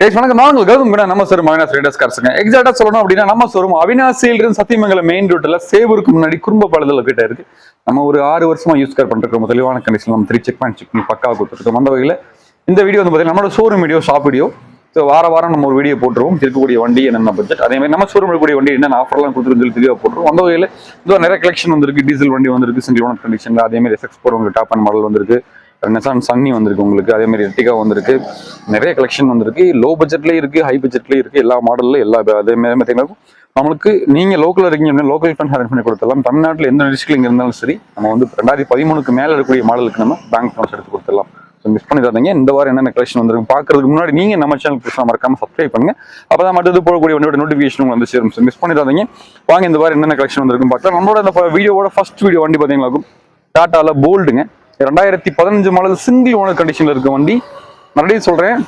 வணக்கம். நான் கௌதம் கூட நம்ம ஷோரூம் அவினாஷ் ரைடர்ஸ் கார்ஸ்ங்க. எக்ஸாக்டா சொல்லணும் அப்படின்னா நம்ம ஷோரூம் அவினாசியில இருந்து சத்தியமங்கலம் மெயின் ரோட்ல சேவருக்கு முன்னாடி குறும்ப பாலத்துல கிட்ட இருக்கு. நம்ம ஒரு 6 வருஷமா யூஸ் கார் பண்ணிருக்கோம். தெளிவான கண்டிஷன் நம்ம 3 செக் பண்ணி பக்காவா கொடுத்துருக்கோம். அந்த வகையில் இந்த வீடியோ வந்து பார்த்தீங்கன்னா நம்மளோட showroom video, shop video. So வாரம் நம்ம ஒரு வீடியோ போட்டுருவோம். இருக்கக்கூடிய வண்டி என்னென்ன பட்ஜெட், அதே மாதிரி நம்ம ஷோரூம் இருக்கக்கூடிய வண்டி என்னென்ன ஆஃபர்லாம் கொடுத்துருக்கு தெளிவாக போட்டுருவோம். அந்த வகையில் இதோ நிறைய கலெக்ஷன் வந்திருக்கு. டீசல் வண்டி வந்திருக்கு சிங்கிள் ஓனர் கண்டிஷன்ல. அதே மாதிரி SX4 உங்களுக்கு டாப் அண்ட் மாடல் வந்திருக்கு. நிசான் சன்னி வந்திருக்கு உங்களுக்கு. அதே மாதிரி எர்டிகா வந்திருக்கு. நிறைய கலெக்ஷன் வந்திருக்கு. லோ பட்ஜெட்லேயும் இருக்கு, ஹை பட்ஜெட்லேயும் இருக்கு. எல்லா மாடல்ல எல்லா அதே மாதிரி பார்த்தீங்கன்னா நம்மளுக்கு நீங்க லோக்கல் இருக்கீங்க அப்படின்னா லோக்கல் ஃபண்ட் அரேஞ்ச் பண்ணி கொடுத்துடலாம். தமிழ்நாட்டில் எந்த டிஸ்ட்ரிக்ட்ல இங்கே இருந்தாலும் சரி, நம்ம வந்து 2013க்கு மேலே இருக்கக்கூடிய மாடலுக்கு நம்ம பேங்க் லோன்ஸ் எடுத்து கொடுத்துடலாம். ஸோ மிஸ் பண்ணிடாதீங்க. இந்த வாரம் என்னென்ன கலெக்ஷன் வந்திருக்கு பார்க்கறதுக்கு முன்னாடி நீங்க நம்ம சேனல் புதுசாக மறக்காம சப்ஸ்கிரைப் பண்ணுங்க. அப்பதான் மட்டும் போகக்கூடிய வண்டியோட நோட்டிஃபிகேஷன் வந்து சேரும். ஸோ மிஸ் பண்ணிடாதீங்க. வாங்க இந்த வாரம் என்னென்ன கலெக்ஷன் வந்திருக்கும் பார்க்கலாம். நம்மளோட இந்த வீடியோவோட ஃபர்ஸ்ட் வீடியோ வண்டி பார்த்தீங்கன்னாக்கும் டாட்டால போல்டுங்க. 2015 மாடல் சிங்கிள் ஓனர் கண்டிஷன்ல இருக்க வண்டி. மறுபடியும் சொல்றேன்,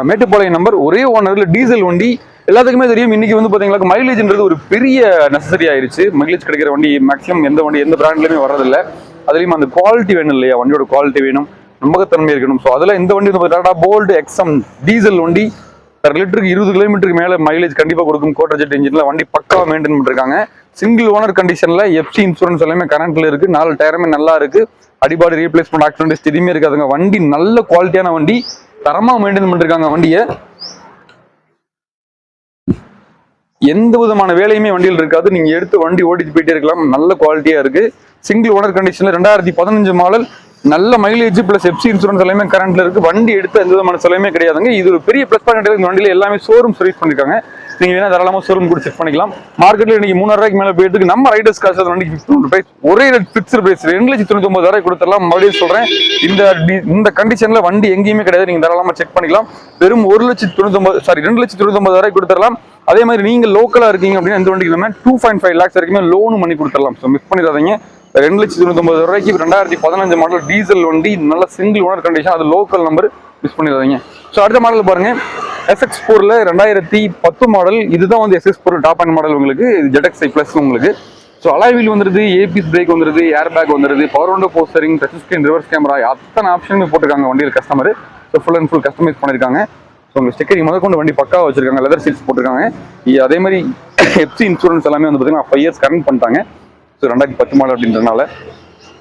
மேட்டுப்பாளையம் நம்பர், ஒரே ஓனர்ல டீசல் வண்டி. எல்லாத்துக்குமே தெரியும் இன்னைக்கு வந்து பாத்தீங்கன்னா மைலேஜ்ன்றது ஒரு பெரிய நெசசரி ஆயிருச்சு. மைலேஜ் கிடைக்கிற வண்டி மேக்ஸிமம் எந்த பிராண்ட்லயுமே வரதில்லை. அதுலயும் அந்த குவாலிட்டி வேணும் இல்லையா, வண்டியோட குவாலிட்டி வேணும், நம்பகத்தன்மை இருக்கணும். ஸோ அதுல இந்த வண்டி வந்து டாடா போல்டு XM டீசல் வண்டி. லிட்டருக்கு 20 கிலோமீட்டருக்கு மேல மைலேஜ் கண்டிப்பா கொடுக்கும். கோட்டர் ஜெட் இன்ஜின்ல வண்டி பக்காவா மெயின்டைன் பண்ணிருக்காங்க. சிங்கிள் ஓனர் கண்டிஷன்ல FC இன்சூரன்ஸ் எல்லாமே கரண்ட்ல இருக்கு. 4 டயருமே நல்லா இருக்கு. அடிபாடி ரீப்ளேஸ்மெண்ட், ஆக்சிடென்ட் எதுவுமே இருக்காதுங்க. வண்டி நல்ல குவாலிட்டியான வண்டி, தரமா மெயின்டைன் பண்ணிருக்காங்க வண்டியை. எந்த விதமான வேலையுமே வண்டியில் இருக்காது. நீங்க எடுத்து வண்டி ஓடிட்டு போயிட்டே இருக்கலாம். நல்ல குவாலிட்டியா இருக்கு. சிங்கிள் ஓனர் கண்டிஷன்ல 2015 மாடல், நல்ல மைலேஜ் பிளஸ் FC இன்சூரன்ஸ் எல்லாமே கரண்ட்ல இருக்கு. வண்டி எடுத்து எந்த விதமான செலவுமே கிடையாதுங்க. இது ஒரு பெரிய பிளஸ் பாயிண்ட். இந்த வண்டியில எல்லாமே ஷோரூம் சர்வீஸ் பண்ணிருக்காங்க. நீங்க வேணா தாராளமா ஷோரூம் கூட செக் பண்ணிக்கலாம். மார்க்கெட்ல இன்னைக்கு 3000 ரூபாய்க்கு மேல போயிட்டு நம்ம ரைடர்ஸ் காசு வண்டிக்கு ஃபிக்ஸ்டு பிரைஸ், ஒரே ரேட் ஃபிக்ஸ்டு பிரைஸ் 2,99,000 கொடுத்துடலாம். மறுபடியும் சொல்றேன், இந்த கண்டிஷன்ல வண்டி எங்கேயுமே கிடையாது. நீங்க தாராளமா செக் பண்ணிக்கலாம். வெறும் 2,99,000 கொடுத்துடலாம். அதே மாதிரி நீங்க லோக்கலா இருக்கீங்க அப்படின்னா இந்த வண்டிக்கு நம்ம 2.5 lakhs வரைக்குமே லோனும் பண்ணி கொடுத்துடலாம். ஸோ மிஸ் பண்ணிடாதீங்க. 2,99,000 ரூபாய்க்கு 2015 மாடல் டீசல் வண்டி, நல்ல சிங்கிள் ஓனர் கண்டிஷன், அது லோக்கல் நம்பர். மிஸ் பண்ணிடாதீங்க. ஸோ அடுத்த மாடல் பாருங்க, SX4ல 2010 மாடல். இதுதான் வந்து SX4 டாப் அண்ட் மாடல் உங்களுக்கு. இது ZXi Plus உங்களுக்கு. ஸோ அலாய் வீல் வந்துருது, ABS பிரேக் வந்துருது, ஏர் பேக் வந்துருது, power window steering, touch screen, reverse camera, அத்தனை ஆப்ஷனுமே போட்டிருக்காங்க வண்டியில் customer. So full and full customise பண்ணிருக்காங்க. ஸோ உங்க ஸ்டிக்கரிங் முதல் கொண்டு வண்டி பக்காவா வச்சிருக்காங்க. லெதர் சீட்ஸ் போட்டிருக்காங்க. அதே மாதிரி FC இன்சூரன்ஸ் எல்லாமே வந்து பார்த்தீங்கன்னா 5 years கரண்ட் பண்ணிட்டாங்க. ஸோ 2010 மாடல் அப்படின்றதுனால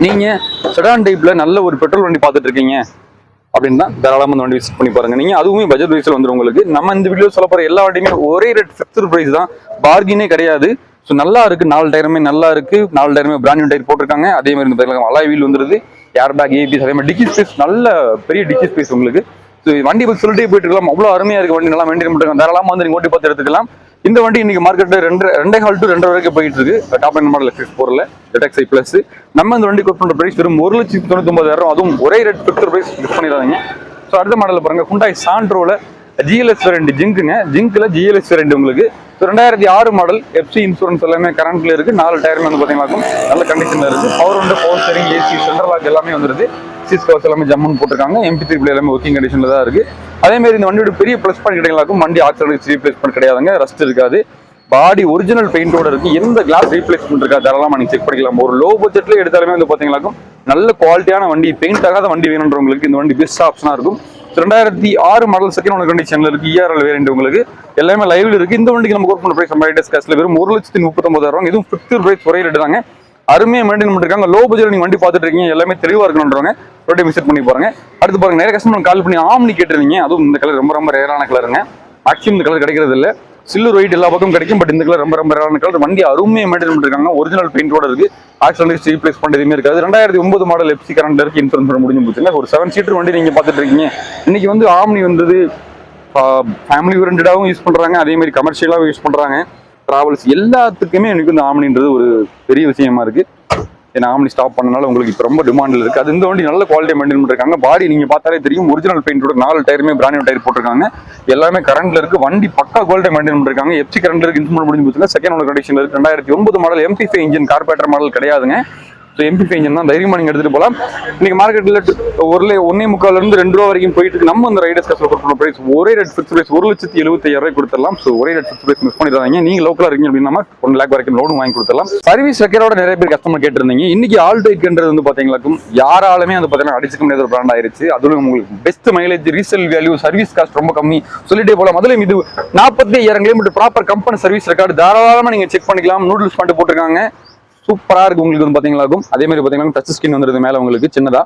நீங்க செடான் டைப்ல நல்ல ஒரு பெட்ரோல் வண்டி பார்த்துட்டு இருக்கீங்க அப்படின்னு தான் தாராளமாக இந்த வண்டி விசிட் பண்ணி பாருங்க. நீங்க அதுவுமே பட்ஜெட் பிரைஸ்ல வந்துடும் உங்களுக்கு. நம்ம இந்த வீடியோ சொல்ல போற எல்லா வண்டியுமே ஒரே ரேட் ஃபிக்ஸ்டு பிரைஸ் தான், பார்கினே கிடையாது. ஸோ நல்லா இருக்கு. 4 டயருமே நல்லா இருக்கு. 4 டயருமே பிராண்ட் நியூ டயர் போட்டிருக்காங்க. அதே மாதிரி இந்த அலாய் வீல் வந்துருது, ஏர் பேக், ABS, அதே மாதிரி டிக்கி ஸ்பேஸ், நல்ல பெரிய டிக்கி ஸ்பேஸ் உங்களுக்கு. ஸோ வண்டி பற்றி சொல்லிட்டே போயிட்டு இருக்கலாம். அவ்வளோ அருமையா இருக்கு வண்டி, நல்லா மெயின்டைன் பண்ணிருக்காங்க. தாராளமாக வந்து நீங்க ஓட்டி பார்த்து எடுத்துக்கலாம். இந்த வண்டி இன்னைக்கு மார்க்கெட்ல 2.5 to 2 வரைக்கும் போயிட்டு இருக்கு. டாப் அண்ட் மாடல் SX4ல ZXi Plus. நம்ம இந்த வண்டி கோட் பண்ற பிரைஸ் வெறும் 1,99,000. அதுவும் ஒரே ரேட் ஃபிக்ஸ்டு பிரைஸ். மிஸ் பண்ணிடாதீங்க. ஸோ அடுத்த மாடல் பாருங்க, Hyundai Santro GLS வேரியன்ட் ஜிங்க்குங்க. ஜிங்க்ல GLS வேரியன்ட் உங்களுக்கு. ஸோ 2006 மாடல், FC இன்சூரன்ஸ் எல்லாமே கரண்ட்ல இருக்கு. 4 டயருமே வந்து பாத்தீங்கன்னா நல்ல கண்டிஷன்ல இருக்கு. Power window, power steering, AC, central lock எல்லாமே வந்துருது. சீட் கவர்ஸ் எல்லாமே ஜம்முன்னு போட்டிருக்காங்க. MP3 பிளே எல்லாமே ஒர்க்கிங் கண்டிஷன்ல தான் இருக்கு. அதே மாதிரி இந்த வண்டியோட பெரிய பிளஸ் பாயிண்ட் கிடைக்கும், வண்டி ஆக்சிடென்ட் ரீப்ளேஸ்மெண்ட் கிடையாதுங்க, ரஸ்ட் இருக்காது. பாடி ஒரிஜினல் பெயிண்டோட இருக்கு. எந்த கிளாஸ் ரீப்ளேஸ்மெண்ட் இருக்கா தாராளமா நீங்க செக் பண்ணிக்கலாம். ஒரு லோ பட்ஜெட்ல எடுத்தாலுமே வந்து பாத்தீங்கன்னா நல்ல குவாலிட்டியான வண்டி, பெயிண்ட் ஆகாத வண்டி வேணுன்றவங்களுக்கு இந்த வண்டி பெஸ்ட் ஆப்ஷனா இருக்கும். 2006 மாடல் செகண்ட் ஓனர் கண்டிஷன்ல இருக்கு. ERL வேரியன்ட் உங்களுக்கு. எல்லாமே லைவ்ல இருக்கு. இந்த வண்டிக்கு நம்ம கோட் பண்ண பிரைஸ் நம்ம ரைடர்ஸ் காஸ்ட்ல வெறும் 1,39,000. இதுவும் ஃபிக்ஸ்டு பிரைஸ், ஒரே ரேட் தாங்க. அருமையா மெயின்டைன் பண்ணிருக்காங்க. லோ பட்ஜெட் நீங்க வண்டி பார்த்துட்டு இருக்கீங்க, எல்லாமே தெளிவா இருக்கணும்ன்றவங்க ரோட்டை விசிட் பண்ணி பாருங்க. அடுத்து பாருங்க, நிறைய கஸ்டமர் கால் பண்ணி ஆம்னி கேட்டிருந்தீங்க. அதுவும் இந்த கலர் ரொம்ப ரேரான கலருங்க. மேக்ஸிமம் இந்த கலர் கிடைக்கிறது இல்லை. சில்வர் ஒயிட் எல்லா பக்கம் கிடைக்கும். பட் இந்த கலர் ரொம்ப ரேரான கலர். வண்டி அருமையா மெயின்டைன் பண்ணிருக்காங்க. ஒரிஜினல் பெயிண்டோட இருக்கு. ஆக்சிடென்ட் ரீப்ளேஸ் பண்ண எதுவுமே இருக்காது. 2009 மாடல் FC கரண்ட்ல இருக்கு. இன்சூரன்ஸ் முடிஞ்சு போச்சுங்க. ஒரு 7 சீட்டர் வண்டி நீங்க பார்த்துட்டு இருக்கீங்க. இன்னைக்கு வந்து ஆம்னி வந்தது ஃபேமிலி ஓரியன்டாவும் யூஸ் பண்றாங்க, அதே மாதிரி கமர்ஷியலாவும் யூஸ் பண்றாங்க. டிராவல்ஸ் எல்லாத்துக்குமே எனக்கு இந்த ஆம்னின்றது ஒரு பெரிய விஷயமா இருக்கு. ஏன்னா ஆம்னி ஸ்டாப் பண்ணனால உங்களுக்கு இப்போ ரொம்ப டிமாண்டில் இருக்கு. அது இந்த வண்டி நல்ல குவாலிட்டியை மெயின்டைன் பண்ணிருக்காங்க. பாடி நீங்க பார்த்தாலே தெரியும், ஒரிஜினல் பெயிண்டோட 4 டயருமே பிராண்ட் நியூ டயர் போட்டிருக்காங்க. எல்லாமே கரண்ட்ல இருக்கு. வண்டி பக்கா குவாலிட்டியை மெயின்டைன் பண்ணிருக்காங்க. FC கரண்ட்ல இருக்கு. இன்ஸ்ட்ருமெண்ட் முடிஞ்சு போச்சுங்க. செகண்ட் ஓனர் கண்டிஷன்ல இருக்கு. 2009 model MP5 engine, carburettor model கிடையாதுங்க. ஸோ MP5 இன்ஜின் தான், தைரியமா நீங்க எடுத்துட்டு போகலாம். இன்னைக்கு மார்க்கெட்ல 1.25 2 ரூபா வரைக்கும் போயிட்டு இருக்கு. நம்ம அந்த ரைடர்ஸ் காஸ்ட்ல கொடுக்குற பிரைஸ் ஒரே ரேட் ஃபிக்ஸ் பிரைஸ் 1,75,000 கொடுத்துடலாம். ஸோ ஒரே ரேட் ஃபிக்ஸ் பிரைஸ் மிஸ் பண்ணிடுறாங்க. நீங்க லோக்கலா இருக்கீங்க அப்படின்னா 1 lakh வரைக்கும் லோன் வாங்கி கொடுத்துடலாம். சர்வீஸ் ரெக்கார்டோட நிறைய பேர் கஸ்டமர் கேட்டிருந்தீங்க. இன்னைக்கு ஆல்டோ 800 வந்து பாத்தீங்களாக்கும் யாராலுமே வந்து பாத்தீங்கன்னா அடிச்சுக்க முடியாத ஒரு பிராண்ட் ஆயிருச்சு. அதுவும் உங்களுக்கு best mileage, resale value, service cost ரொம்ப கம்மி சொல்லிட்டே போலாம். முதல்ல இது 45,000 kilometre proper company service record தாராளமா நீங்க செக் பண்ணிக்கலாம். நூடுல்ஸ் பண்ணிட்டு போட்டிருக்காங்க, சூப்பரா இருக்கு உங்களுக்கு வந்து பாத்தீங்களாக்கும். அதே மாதிரி பாத்தீங்கன்னா டச் ஸ்கிரீன் வந்துருது மேல உங்களுக்கு சின்னதா.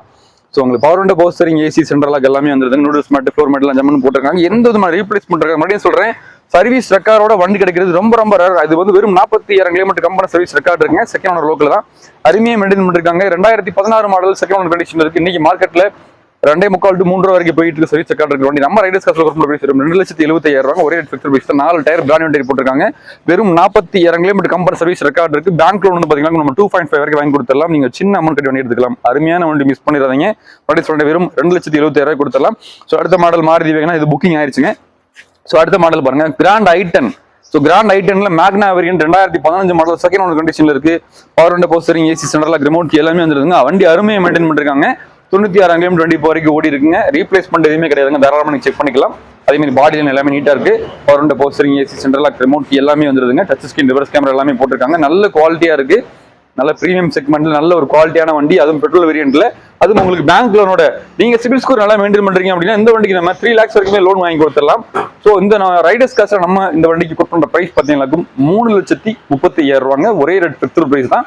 ஸோ உங்களுக்கு power window, power steering, AC, central lock எல்லாமே வந்துருது. நூடுல்ஸ் மேட், ஃப்ளோர் மேட் எல்லாம் ஜம்முன்னு போட்டிருக்காங்க. எந்த விதமான ரீப்ளேஸ் பண்றாங்க மறுபடியும் சொல்றேன், சர்வீஸ் ரெக்கார்டோட வண்டி கிடைக்கிறது ரொம்ப ரொம்ப ரேர். அது வந்து வெறும் 45,000 கிலோமீட்டர் கம்பெனி சர்வீஸ் ரெக்கார்டு இருக்குங்க. செகண்ட் ஓனர் லோக்கல் தான், அருமையா மெயின்டைன் பண்ணிருக்காங்க. 2016 மாடல் செகண்ட் ஓனர் கண்டிஷன் இருக்கு. இன்னைக்கு மார்க்கெட்ல 2.25 to 3 வரைக்கும் போயிட்டு இருக்கு சர்வீஸ் ரெக்கார்டு இருக்கு வண்டி. நம்ம ரைடர்ஸ் காஸ்ட்ல கொடுக்குற பிரைஸ் 2,75,000 ஒரே rate fixed price. 4 tyre brand tyre போட்டிருக்காங்க. வெறும் 40,000 கிலோமீட்டர் கம்பெனி சர்வீஸ் ரெக்கார்டு இருக்கு. பேங்க் லோன் வந்து பாத்தீங்கன்னா நம்ம 2.5 வரைக்கும் வாங்கி கொடுத்துடலாம். நீங்க சின்ன அமௌண்ட் கட்டி வண்டி எடுத்துக்கலாம். அருமையான வண்டி, மிஸ் பண்ணிடாதீங்க. வண்டி சொல்ற வெறும் 2,70,000 கொடுத்துடலாம். ஸோ அடுத்த மாடல் மாருதி வேகனா இது புக்கிங் ஆயிடுச்சுங்க. ஸோ அடுத்த மாடல் பாருங்க, கிராண்ட் i10. ஸோ கிராண்ட் i10ல மேக்னா வேரியன்ட் 2015 மாடல் செகண்ட் ஓனர் கண்டிஷன்ல இருக்கு. Power window, power steering, AC, central lock, remote எல்லாமே வந்துருதுங்க. வண்டி அருமையை மெயின்டைன் பண்ணிருக்காங்க. 96,000 கிலோமீட்டர் வண்டி இப்போ வரைக்கும் ஓடி இருக்குங்க. ரீப்ளேஸ்மெண்ட் எதுவுமே கிடையாதுங்க, தாராளமாக நீங்க செக் பண்ணிக்கலாம். அதே மாதிரி பாடி எல்லாமே நீட்டா இருக்கு. Power window, power steering, AC, central lock, remote எல்லாமே வந்துருதுங்க. டச் ஸ்கிரீன், ரிவர்ஸ் கேமரா எல்லாமே போட்டிருக்காங்க. நல்ல குவாலிட்டியா இருக்கு, நல்ல பிரீமியம் செக்மெண்ட்ல நல்ல ஒரு குவாலிட்டியான வண்டி, அதுவும் பெட்ரோல் வேரியன்ட்ல. அதுவும் உங்களுக்கு பேங்க் லோனோட நீங்க சிபில் ஸ்கோர் நல்லா மெயின்டைன் பண்றீங்க அப்படின்னா இந்த வண்டிக்கு நம்ம 3 lakhs வரைக்குமே லோன் வாங்கி கொடுத்துடலாம். ஸோ இந்த ரைடர்ஸ் காஸ்ட்ல நம்ம இந்த வண்டிக்கு கொடுக்குற பிரைஸ் பார்த்தீங்கன்னா 3,35,000 ஒரே ரேட் ஃபிக்ஸ்ட் பிரைஸ் தான்.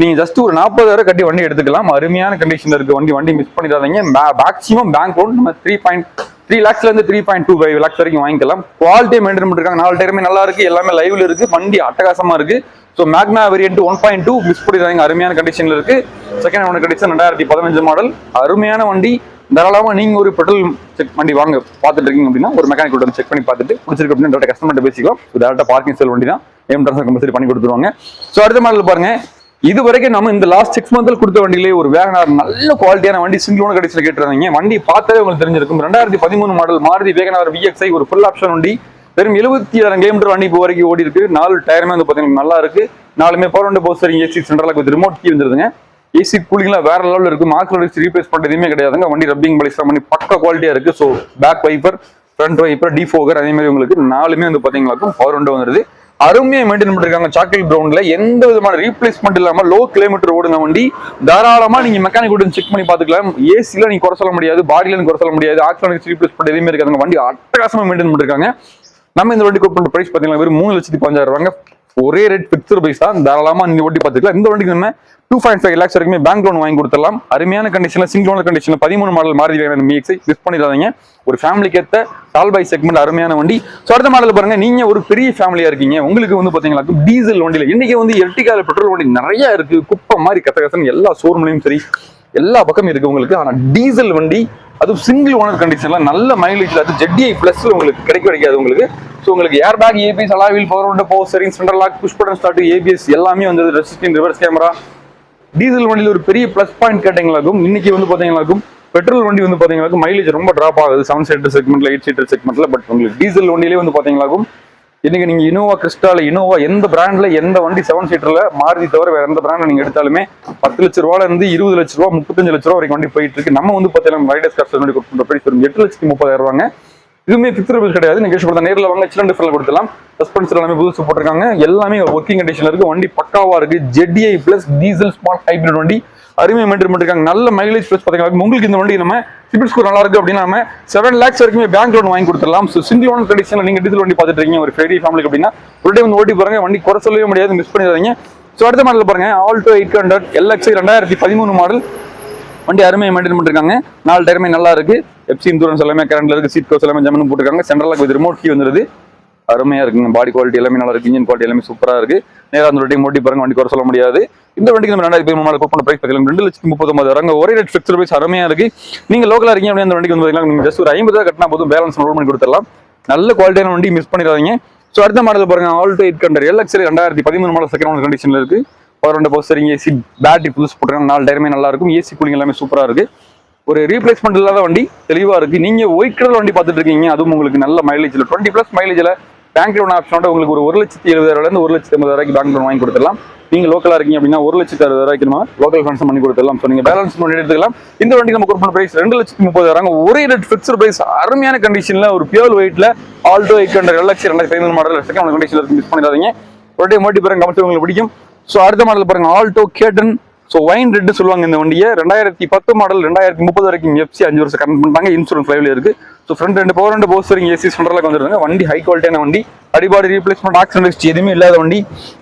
நீங்க ஜஸ்ட் ஒரு 40,000 கட்டி வண்டி எடுத்துக்கலாம். அருமையான கண்டிஷன்ல இருக்கு வண்டி. வண்டி மிஸ் பண்ணிடாதீங்க. மேக்ஸிமம் பேங்க் லோன் நம்ம 3 lakhsல இருந்து 3.25 lakhs வரைக்கும் வாங்கிக்கலாம். குவாலிட்டியை மெயின்டைன் பண்ணிருக்காங்க. 4 டயருமே நல்லா இருக்கு, எல்லாமே லைவ்ல இருக்கு. வண்டி அட்டகாசமா இருக்கு. ஸோ மேக்னா வேரியன்ட் 1.2 மிஸ் பண்ணிடாதீங்க, அருமையான கண்டிஷன்ல இருக்கு. செகண்ட் ஓனர் கண்டிஷன் 2015 மாடல், அருமையான வண்டி. தாராளமா நீங்க ஒரு பெட்ரோல் செக் வண்டி வாங்க பார்த்துட்டு இருக்கீங்க அப்படின்னா ஒரு மெக்கானிக் வந்து செக் பண்ணி பார்த்துட்டு பிடிச்சிருக்கு அப்படின்னு கஸ்டமர்கிட்ட பேசிக்கலாம். டேரக்டா பார்க்கிங் செல் வண்டி தான், கம்பல்சரி பண்ணி கொடுத்துருவாங்க. ஸோ அடுத்த மாடல் பாருங்க, இது வரைக்கும் நம்ம இந்த லாஸ்ட் 6 months கொடுத்த வண்டியிலே ஒரு வேகனார் நல்ல குவாலிட்டியான வண்டி சிங்கிள் ஓனர் கண்டிஷன்ல கேட்டுருந்தீங்க. வண்டி பார்த்தாலே உங்களுக்கு தெரிஞ்சிருக்கும். 2013 மாடல் மாருதி வேகனார் VXi ஒரு ஃபுல் ஆப்ஷன் வண்டி. வெறும் 77,000 கிலோமீட்டர் வண்டி இப்போ வரைக்கும் ஓடி இருக்கு. 4 டயருமே வந்து பாத்தீங்கன்னா நல்லா இருக்கு. 4மே power window, power steering, AC, central lock with remote key வந்துருதுங்க. ஏசி கூலிங்லாம் வேற லெவலில் இருக்கு. மார்க்கெட் ரீப்ளேஸ் பண்றது எதுவுமே கிடையாதுங்க. வண்டி ரப்பிங் பாலிஷ் பண்ணி பக்க குவாலிட்டியா இருக்கு. So back wiper, front wiper, defogger அதே மாதிரி உங்களுக்கு 4மே வந்து பாத்தீங்கன்னா பவர் விண்டோ வந்துருது. அருமையை மெயின்டைன் பண்ணிருக்காங்க. சாக்லேட் ப்ரௌன்ல எந்த விதமான ரீப்ளேஸ்மெண்ட் இல்லாம லோ கிலோமீட்டர் ஓடுங்க வண்டி. தாராளமா நீங்க மெக்கானிக் கூட செக் பண்ணி பாத்துக்கலாம். ஏசில நீங்க குறை சொல்ல முடியாது, பாடியில நீங்க குறை சொல்ல முடியாது. ஆக்சிடென்ட் ரீப்ளேஸ் பண்ண எதுவுமே இருக்காங்க. வண்டி அட்டகாசமா மெயின்டைன் பண்ணிருக்காங்க. நம்ம இந்த வண்டி கொடுத்த பிரைஸ் பாத்தீங்கன்னா வெறும் 3,15,000 ஒரே ரேட் ஃபிக்ஸ்ட் பிரைஸ் தான். தாராளமா இந்த வண்டி பாத்துக்கலாம். இந்த வண்டிக்கு நம்ம 2.5 lakhs வரைக்குமே பேங்க் லோன் வாங்கி கொடுத்துடலாம். அருமையான கண்டிஷன்ல சிங்கிள் ஓனர் கண்டிஷன்ல 13 மாடல் மாருதி வேகன் VXi மிஸ் பண்ணிடாதீங்க. ஒரு ஃபேமிலிக்கு ஏற்ற டால் பை செக்மெண்ட் அருமையான வண்டி. ஸோ அடுத்த மாடல் பாருங்க, நீங்க ஒரு பெரிய ஃபேமிலியா இருக்கீங்க, உங்களுக்கு வந்து பாத்தீங்கன்னா டீசல் வண்டியில இன்னைக்கு வந்து எர்டிகால பெட்ரோல் வண்டி நிறைய இருக்கு. குப்பை மாதிரி கசகசன்னு எல்லா ஷோரூம்லயும் சரி எல்லா பக்கமும் இருக்கு உங்களுக்கு. ஆனா டீசல் வண்டி அதுவும் சிங்கிள் ஓனர் கண்டிஷன்ல நல்ல மைலேஜ்ல, அது ZDI பிளஸ்ல உங்களுக்கு கிடைக்காது உங்களுக்கு. ஸோ உங்களுக்கு air bag, ABS, alloy wheel, power window, power steering, central lock, push button start, ABS எல்லாமே வந்து ரெசிஸ்டிங், ரிவர்ஸ் கேமரா. டீசல் வண்டியில் ஒரு பெரிய பிளஸ் பாயிண்ட் கேட்டீங்களாக்கும். இன்னைக்கு வந்து பாத்தீங்கன்னாக்கும் பெட்ரோல் வண்டி வந்து பாத்தீங்கன்னாக்கும் மைலேஜ் ரொம்ப டிராப் ஆகுது 7 சீட்டர் செக்மெண்ட்ல, 8 சீட்டர் செக்மெண்ட்ல. பட் உங்களுக்கு டீசல் வண்டியிலே வந்து பாத்தீங்கன்னாக்கும் இன்னைக்கு நீங்க இனோவா, கிறிஸ்டால, இனோவா எந்த பிராண்ட்ல எந்த வண்டி 7 சீட்டர்ல மாருதி தவிர வேற எந்த பிராண்ட் நீங்க எடுத்தாலுமே 10 லட்ச ரூபாயில இருந்து 20 லட்ச ரூபா, 35 லட்ச ரூபா வரைக்கும் வண்டி போயிட்டு இருக்கு. நம்ம வந்து பாத்தீங்கன்னா ரைடர்ஸ் காஸ்ட் வண்டி கொடுக்குற பிரைஸ் 8,30,000. இதுவுமே ஃபிக்ஸ்ட் பிரைஸ் கிடையாது. நீங்க கேஷ் நேரில் வாங்க, சின்ன டிஃபரெண்ட் கொடுத்துலாம். சஸ்பென்சர் எல்லாமே புதுசு போட்டிருக்காங்க. எல்லாமே ஒர்க்கிங் கண்டிஷன்ல இருக்கு. வண்டி பக்காவா இருக்கு. ZDI plus diesel smart hybrid வண்டி அருமையை மெயின்டைன் பண்ணிருக்காங்க. நல்ல மைலேஜ் பிளஸ் பாத்தீங்கன்னா உங்களுக்கு இந்த வண்டி நம்ம சிபில் ஸ்கோர் நல்லா இருக்கு அப்படின்னா நம்ம 7 lakhs வரைக்குமே பேங்க் லோன் வாங்கி கொடுத்துடலாம். ஸோ சிங்கிள் ஓனர் கண்டிஷன்ல நீங்க டீசல் வண்டி பார்த்துட்டு இருக்கீங்க ஒரு பெரிய ஃபேமிலிக்கு அப்படின்னா ஒரு டைம் வந்து ஓட்டி பாருங்க. வண்டி குறை சொல்லவே முடியாது, மிஸ் பண்ணிடாதீங்க. ஸோ அடுத்த மாடல் பாருங்க, ஆல்டோ 800 LXi 2013 மாடல் வண்டி அருமையை மெயின்டைன் பண்ணிருக்காங்க. 4 டயருமே நல்லா இருக்கு. எப்சி இன்சூரன்ஸ் எல்லாமே கரண்ட்ல இருக்கு. சீட் கவர்ஸ் எல்லாமே ஜம்முன்னு போட்டுருக்காங்க. Central lock with remote key வந்துருது. அருமையா இருக்குங்க. பாடி குவாலிட்டி எல்லாமே நல்லா இருக்கு. இன்ஜின் குவாலிட்டி எல்லாமே சூப்பரா இருக்கு. நேரம் அந்த டைம் ஓட்டி பாருங்க, வண்டி குறை சொல்ல முடியாது. இந்த வண்டிக்கு நம்ம 2013 மாடல் கூப்பன் பிரைஸ் பார்த்தீங்கன்னா 2,39,000 ஒரே ரேட் ஃபிக்ஸ்ட் பிரைஸ் அருமையா இருக்கு. நீங்க லோக்கலா இருக்கீங்க அப்படின்னா இந்த வண்டிக்கு வந்து பாத்தீங்கன்னா நீங்க ஜஸ்ட் ஒரு 50,000 கட்டினா போதும், பேலன்ஸ் லோன் பண்ணி கொடுத்துடலாம். நல்ல குவாலிட்டியான வண்டி, மிஸ் பண்ணிடாதீங்க. ஸோ அடுத்த மாடல் பாருங்க, Alto 800 LXi 2013 model second owner கண்டிஷன்ல இருக்கு. Power window, power steering, AC, battery புதுசு போட்டுருக்காங்க. 4 டயருமே நல்லா இருக்கும். ஏசி கூலிங் எல்லாமே சூப்பரா இருக்கு. ஒரு ரீப்ளேஸ்மெண்ட் இல்லாத வண்டி தெளிவா இருக்கு. நீங்க ஒயிட் கலர் வண்டி பார்த்துட்டு இருக்கீங்க, அதுவும் உங்களுக்கு நல்ல மைலேஜ்ல 20+ மைலேஜ்ல பேங்க் லோன் ஆப்ஷனோட உங்களுக்கு ஒரு 1,70,000 1,80,000 பேங்க் லோன் வாங்கி கொடுத்துடலாம். நீங்க லோக்கலா இருக்கீங்க அப்படின்னா 1,60,000 நம்ம லோக்கல் ஃபண்ட்ஸ் பண்ணி கொடுத்துடலாம். ஸோ நீங்க பேலன்ஸ் பண்ணி எடுத்துக்கலாம். இந்த வண்டி நம்ம கொடுப்போம் பிரைஸ் 2,30,000 ஒரே ரேட் ஃபிக்ஸ்டு பிரைஸ். அருமையான கண்டிஷன்ல ஒரு பியூர் வெயிட்ல ஆல்டோ 800 LX 2015 மாடல் செகண்ட் கண்டிஷன்ல இருக்கு. மிஸ் பண்ணிடாதீங்க. ஒரு டைம் ஓட்டி பாருங்க, கமெண்ட் உங்களுக்கு பிடிக்கும். ஸோ அடுத்த மாடல் பாருங்க ஆல்டோ கேட்டன். ஸோ வைன் ரெட் சொல்லுவாங்க இந்த வண்டியை. 2010 மாடல் 2030 வரைக்கும் எஃப்சி 5 வருஷம் கரண்ட் பண்ணிட்டாங்க. இன்சூரன்ஸ் லைவ்ல இருக்கு. ஸோ ஃப்ரண்ட் ரெண்டு பவர் ரெண்டு போஸ்டரிங் ஏசி சென்டர்ல வந்துருங்க. வண்டி ஹை குவாலிட்டியான வண்டி. அடிபாடி ரீப்ளேஸ்மெண்ட் ஆக்சிடென்ட் எதுவுமே இல்லாத வண்டி.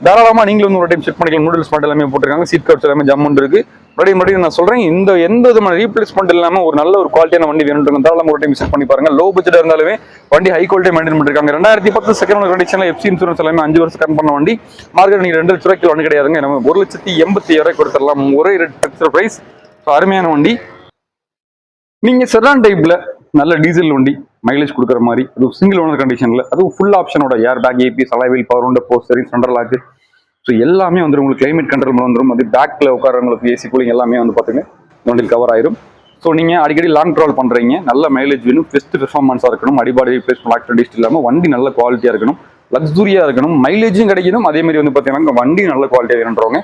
தாராளமா நீங்களும் வந்து ஒரு டைம் செக் பண்ணிக்கலாம். நூடுல்ஸ் மாடல் எல்லாமே போட்டிருக்காங்க. சீட் கவர்ஸ் எல்லாமே ஜம்முன் இருக்கு. மறுபடியும் நான் சொல்றேன், எந்த விதமான ரீப்ளேஸ்மெண்ட் இல்லாம ஒரு நல்ல ஒரு குவாலிட்டியான வண்டி வேணும். தாராளமா ஒரு டைம் செக் பண்ணி பாருங்க. லோ பட்ஜெட் இருந்தாலுமே வண்டி ஹை குவாலிட்டி மெயின்டைன் பண்ணிருக்காங்க. 2010 செகண்ட் கண்டிஷன்ல எஃப்சி இன்சூரன்ஸ் எல்லாமே 5 வருஷம் கரண்ட் பண்ண வண்டி. மார்க்கெட் நீங்க 2 லட்ச ரூபாய்க்கு வண்டி கிடையாதுங்க. நம்ம 1,80,000 கொடுத்துடலாம். ஒரே ரேட் ஃபிக்ஸ்டு பிரைஸ். அருமையான வண்டி. நீங்க செடான் டைப்ல நல்ல டீசல் வண்டி மைலேஜ் கொடுக்குற மாதிரி, அது சிங்கிள் ஓனர் கண்டிஷன்ல, அதுவும் ஃபுல் ஆப்ஷனோட air bag, ABS, alloy wheel, power window, power steering, central lock, so எல்லாமே வந்து உங்களுக்கு கிளைமேட் கண்ட்ரோல் வந்துடும். அது பேக்ல உட்காரவங்களுக்கு ஏசி கூலிங் எல்லாமே வந்து பார்த்தீங்கன்னா வண்டியில் கவர் ஆயிரும். ஸோ நீங்க அடிக்கடி லாங் ட்ராவல் பண்றீங்க, நல்ல மைலேஜ் வேணும், பெஸ்ட் பெர்ஃபார்மன்ஸா இருக்கணும், அடிபாடி ரீப்ளேஸ்மெண்ட் ஆக்சிடென்ட் இல்லாமல் வண்டி நல்ல குவாலிட்டியா இருக்கணும், லக்ஸூரியா இருக்கணும், மைலேஜும் கிடைக்கணும். அதே மாதிரி வந்து பார்த்தீங்கன்னா வண்டி நல்ல குவாலிட்டியாக வேணுன்றவங்க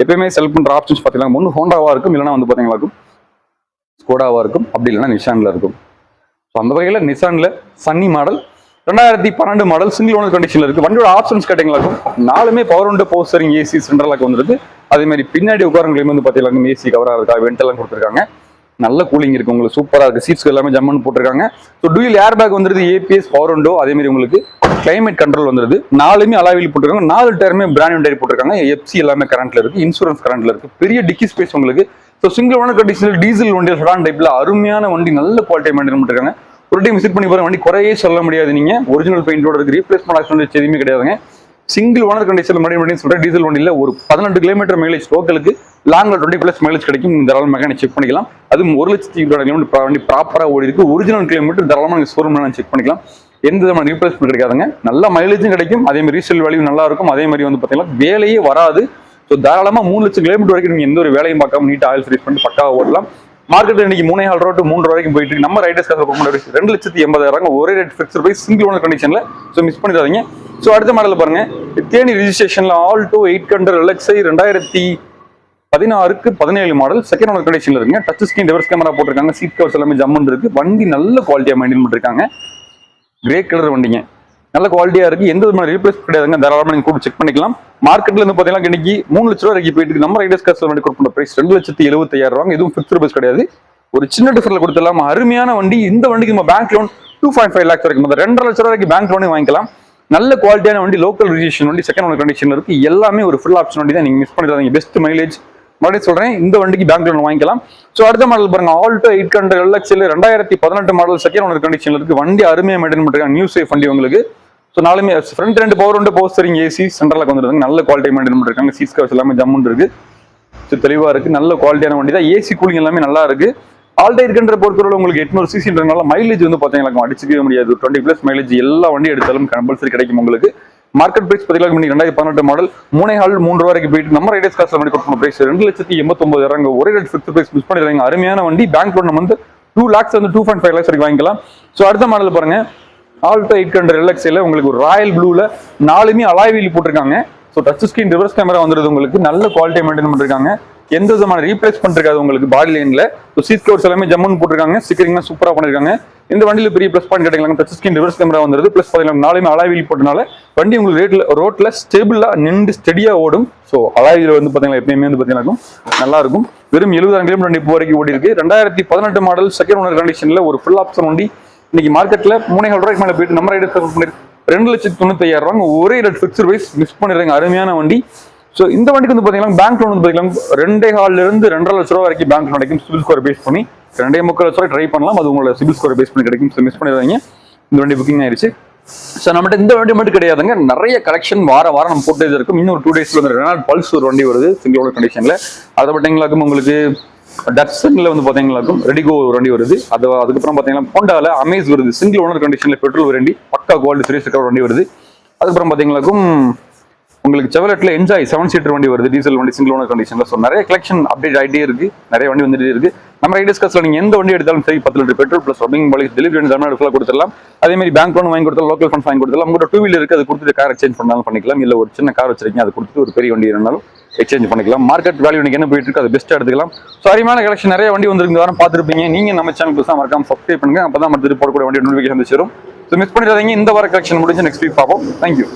எப்பயுமே செல் பண்ற ஆப்ஷன்ஸ் பார்த்தீங்கன்னா ஒன்று ஹோண்டாவா இருக்கும், இல்லைன்னா வந்து பார்த்தீங்கன்னா ஸ்கோடாவா இருக்கும், அப்படி இல்லைன்னா நிஷான்ல இருக்கும். ஸோ அந்த வகையில் நிசான்ல Sunny model 2012 model single owner கண்டிஷன்ல இருக்கு. வண்டியோட ஆப்ஷன்ஸ் கேட்டீங்களாக்கும் 4மே power window, power steering, AC, central lock வந்துருக்கு. அதே மாதிரி பின்னாடி உட்காரங்களையும் வந்து பார்த்தீங்கன்னா ஏசி கவராக இருக்கா, வெண்ட் எல்லாம் கொடுத்துருக்காங்க. நல்ல கூலிங் இருக்கு, உங்களுக்கு சூப்பராக இருக்கு. சீட்ஸ் எல்லாமே ஜம்முன்னு போட்டிருக்காங்க. ஸோ டூயல் ஏர் பேக் வந்துருது, ஏபிஎஸ், பவர் விண்டோ, அதே மாதிரி உங்களுக்கு கிளைமேட் கண்ட்ரோல் வந்துருது. 4மே அலாய்வீல் போட்டிருக்காங்க. 4 டயருமே பிராண்ட் டயர் போட்டிருக்காங்க. எஃப்சி எல்லாமே கரண்ட்ல இருக்கு, இன்சூரன்ஸ் கரண்ட்ல இருக்கு. பெரிய டிக்கி ஸ்பேஸ் உங்களுக்கு. ஸோ சிங்கிள் ஓனர் கண்டிஷனில் டீசல் வண்டி செடான் டைப்ல அருமையான வண்டி, நல்ல குவாலிட்டி மெயின்டைன் பண்ணிருக்காங்க. ஒரு டைம் விசிட் பண்ணி பாருங்க, வண்டி குறையே சொல்ல முடியாது. நீங்க ஒரிஜினல் பெயிண்டோட இருக்கு, ரீப்ளேஸ்மெண்ட் ஆக்சிடென்ட் எதுவுமே கிடையாதுங்க. சிங்கிள் ஓனர் கண்டிஷன் மறுபடியும் சொல்றேன், டீசல் வண்டியில் ஒரு 18 கிலோமீட்டர் மைலேஜ் லோக்கலுக்கு, லாங்ல 20+ மைலேஜ் கிடைக்கும். தாராளமாக மெக்கானிக் செக் பண்ணிக்கலாம். அது 1,20,000 கிலோமீட்டர் வண்டி ப்ராப்பரா ஓடி இருக்கு. ஒரிஜினல் கிலோமீட்டர் தாராளமாக நீங்க ஷோரூம்ல செக் பண்ணிக்கலாம். எந்த விதமான ரீப்ளேஸ்மெண்ட் கிடைக்காதுங்க. நல்ல மைலேஜும் கிடைக்கும், அதே மாதிரி ரீசேல் வேல்யூ நல்லா இருக்கும். அதே மாதிரி வந்து பார்த்தீங்கன்னா வேலையே வராது. ஸோ தாராளமாக 3 லட்சம் கிலோமீட்டர் வரைக்கும் நீங்க எந்த ஒரு வேலையும் பார்க்காம நீட்டா ஆயில் சர்வீஸ் பண்ணி பக்காவா ஓடலாம். மார்க்கெட் இன்னைக்கு 3,500 to 3 வரைக்கும் போயிட்டு இருக்கு. நம்ம ரைடர்ஸ் காசு 2,80,000 ஒரே rate fixed price, single owner கண்டிஷன்ல. ஸோ மிஸ் பண்ணிடாதீங்க. ஸோ அடுத்த மாடல் பாருங்க, தேனி ரிஜிஸ்ட்ரேஷன்ல ஆல்டோ 800 LX 2016க்கு 17 மாடல் செகண்ட் ஓனர் கண்டிஷன்ல இருக்குங்க. டச் ஸ்கிரீன் ரிவர்ஸ் கேமரா போட்டிருக்காங்க. சீட் கவர்ஸ் எல்லாமே ஜம்முன் இருக்கு. வண்டி நல்ல குவாலிட்டியா மெயின்டைன் பண்ணிருக்காங்க. கிரே கலர் வண்டிங்க, நல்ல குவாலிட்டியா இருக்கு. எந்த விதமான ரீப்ளேஸ் கிடையாதுங்க. தாராளமாக நீங்க கூட செக் பண்ணிக்கலாம். மார்க்கெட்ல இருந்து பாத்தீங்கன்னா இன்னைக்கு 3 லட்ச ரூபாய் வரைக்கும் போயிட்டு இருக்கு. நம்ம ரைடர்ஸ் காசு வண்டி கொடுக்கிற பிரைஸ் 2,75,000. இதுவும் ஃபிக்ஸ்டு பிரைஸ் கிடையாது, ஒரு சின்ன டிஃபரன்ஸ்ல கொடுத்துடலாம். அருமையான வண்டி. இந்த வண்டிக்கு நம்ம பேங்க் லோன் 2.5 lakhs வரைக்கும், 2.5 லட்ச ரூபாய் வரைக்கும் பேங்க் லோனே வாங்கிக்கலாம். நல்ல குவாலிட்டியான வண்டி, லோக்கல் ரிஜிஸ்ட்ரேஷன் வண்டி, செகண்ட் ஓனர் கண்டிஷன்ல இருக்கு. எல்லாமே ஒரு ஃபுல் ஆப்ஷன் வண்டி தான், நீங்க மிஸ் பண்ணிடாதீங்க. பெஸ்ட் மைலேஜ் மறுபடியும் சொல்றேன், இந்த வண்டிக்கு பேங்க் லோன் வாங்கிக்கலாம். ஸோ அடுத்த மாடல் பாருங்க, Alto 800 LX 2018 model second owner கண்டிஷன்ல இருக்கு. வண்டி அருமையா மெயின்டைன் பண்ணிருக்காங்க. நியூ சேஃப் வண்டி உங்களுக்கு. So 4மே front 2 power window, power steering, AC, central lock வந்துருக்காங்க. நல்ல குவாலிட்டி மெயின்டைன் பண்ணிருக்காங்க. சீட் கவர்ஸ் எல்லாமே ஜம்முன் இருக்கு. ஸோ தெளிவா இருக்கு. நல்ல குவாலிட்டியான வண்டி தான். ஏசி கூலிங் எல்லாமே நல்லா இருக்கு. ஆல்டோ 800 பொறுத்தவரை உங்களுக்கு 800 சிசின்றதுனால மைலேஜ் வந்து பாத்தீங்கன்னா அடிச்சுக்கவே முடியாது. 20+ மைலேஜ் எல்லா வண்டி எடுத்தாலும் கம்பல்சரி கிடைக்கும் உங்களுக்கு. மார்க்கெட் பிரைஸ் பார்த்தீங்கன்னா 2018 மாடல் 3,3 வரைக்கும் போயிட்டு நம்ம ரைடர்ஸ் காசுல வண்டி கொடுக்கணும். பிரைஸ் 2,89,000 ஒரே ரேட் ஃபிக்ஸ்டு பிரைஸ். மிஸ் பண்ணிடுறாங்க. அருமையான வண்டி. பேங்க் லோன் வந்து 2 lakhs 2.5 lakhs வரைக்கும் வாங்கிக்கலாம். ஸோ அடுத்த மாடல் பாருங்க, ஆல்டோ 800 LX உங்களுக்கு ஒரு ராயல் ப்ளூல 4மே அலாய்வீல் போட்டிருக்காங்க. So touch screen reverse camera வந்துருது உங்களுக்கு. நல்ல குவாலிட்டி மெயின்டைன் பண்ணிருக்காங்க. எந்த விதமான ரீப்ளேஸ்மெண்ட் இருக்காது உங்களுக்கு பாடி லைன்ல. சீட் கவர்ஸ் எல்லாமே ஜம்முன்னு போட்டிருக்காங்க. ஸ்டிக்கரிங் சூப்பரா பண்ணிருக்காங்க. இந்த வண்டியில பெரிய ப்ளஸ் பாயிண்ட் கிடைக்கலாம். டச் ஸ்கிரீன் ரிவர்ஸ் கேமரா வந்துருது. பிளஸ் 4மே அலாய்வீல் போட்டனால வண்டி உங்களுக்கு ரோட்ல ஸ்டேபிளா நின்று ஸ்டெடியா ஓடும். ஸோ அலாய்வீல் வந்து பாத்தீங்கன்னா எப்பயுமே வந்து பாத்தீங்கன்னா நல்லா இருக்கும். வெறும் 70,000 கிலோமீட்டர் இப்போ வரைக்கும் ஓடி இருக்கு. 2018 மாடல் செகண்ட் ஓனர் கண்டிஷன்ல ஒரு ஃபுல் ஆப்ஷன் வண்டி. இன்னைக்கு மார்க்கெட்ல 3,500 ரூபாய்க்கு மேல போயிட்டு நம்ம ரைடர்ஸ் 2,95,000 ஒரே ரேட் ஃபிக்ஸ்டு பிரைஸ். மிஸ் பண்ணிடுறாங்க. அருமையான வண்டி. ஸோ இந்த வண்டிக்கு வந்து பாத்தீங்கன்னா பேங்க் லோன் வந்து பாத்தீங்கன்னா 2.5 இருந்து 2.5 லட்ச ரூபாய் வரைக்கும் பேங்க் லோன் கிடைக்கும். சிபில் ஸ்கோர் பேஸ் பண்ணி 2.3 லட்ச ரூபாய் ட்ரை பண்ணலாம். அது உங்களோட சிபில் ஸ்கோர் பேஸ் பண்ணி கிடைக்கும். ஸோ மிஸ் பண்ணிடுறாங்க. இந்த வண்டி புக்கிங் ஆயிடுச்சு. ஸோ நம்மகிட்ட இந்த வண்டி மட்டும் கிடையாதுங்க, நிறைய கலெக்ஷன் வாரம் நம்ம போட்டு இருக்கும். இன்னும் 2 daysல வந்து ரெனால்ட் பல்ஸ் ஒரு வண்டி வருது சிங்கிள் ஓனர் கண்டிஷன்ல. அதை பார்த்தீங்களாக்கும் உங்களுக்கு டட்சன்ல வந்து பாத்தீங்களாக்கும் ரெடிகோ ஒரு வண்டி வருது. அதுக்கப்புறம் பாத்தீங்கன்னா ஹோண்டால அமேஸ் வருது சிங்கிள் ஓனர் கண்டிஷன்ல, பெட்ரோல் வண்டி, பக்கா குவாலிட்டி சீரிஸ் வண்டி வருது. அதுக்கப்புறம் பாத்தீங்களாக்கும் உங்களுக்கு செவலெட்ல என்ஜாய் 7 சீட்டர் வண்டி வருது, டீசல் வண்டி சிங்கிள் ஓனர் கண்டிஷன்ல. ஸோ நிறைய கலெக்ஷன் அப்டேட் ஆகிட்டே இருக்கு, நிறைய வண்டி வந்துட்டே இருக்கு. நம்ம ரைடர்ஸ் காஸ்ட்ல நீங்க எந்த வண்டி எடுத்தாலும் சரி 10 litre petrol plus running policy delivery Tamil Nadu ஃபுல்லாக கொடுத்துடலாம். அதே மாதிரி பேங்க் லோன் வாங்கி கொடுத்தாலும் லோக்கல் ஃபண்ட்ஸ் வாங்கி கொடுத்தாலும் உங்களோட 2 வீலர் இருக்கு, அது கொடுத்துட்டு கார் எக்ஸ்சேஞ்ச் பண்ணாலும் பண்ணிக்கலாம். இல்ல ஒரு சின்ன கார் வச்சிருக்கீங்க, அது கொடுத்துட்டு ஒரு பெரிய வண்டி இருந்தாலும் எக்ஸ்சேஞ்ச் பண்ணிக்கலாம். மார்க்கெட் வேல்யூ இன்னைக்கு என்ன போயிட்டு இருக்கு அது பெஸ்ட்டாக எடுத்துக்கலாம். ஸோ அருமையான கலெக்ஷன் நிறைய வண்டி வந்திருக்கு, வாரம் பார்த்துருப்பீங்க. நீங்க நம்ம சேனல் புதுசாக மறக்காம சப்ஸ்கிரைப் பண்ணுங்க, அப்பதான் நம்ம போடக்கூடிய வண்டி நோட்டிஃபிகேஷன் வந்து சேரும். ஸோ மிஸ் பண்ணிடாதீங்க. இந்த வார கலெக்ஷன் முடிஞ்சு நெக்ஸ்ட் வீக் பார்ப்போம். தேங்க்யூ.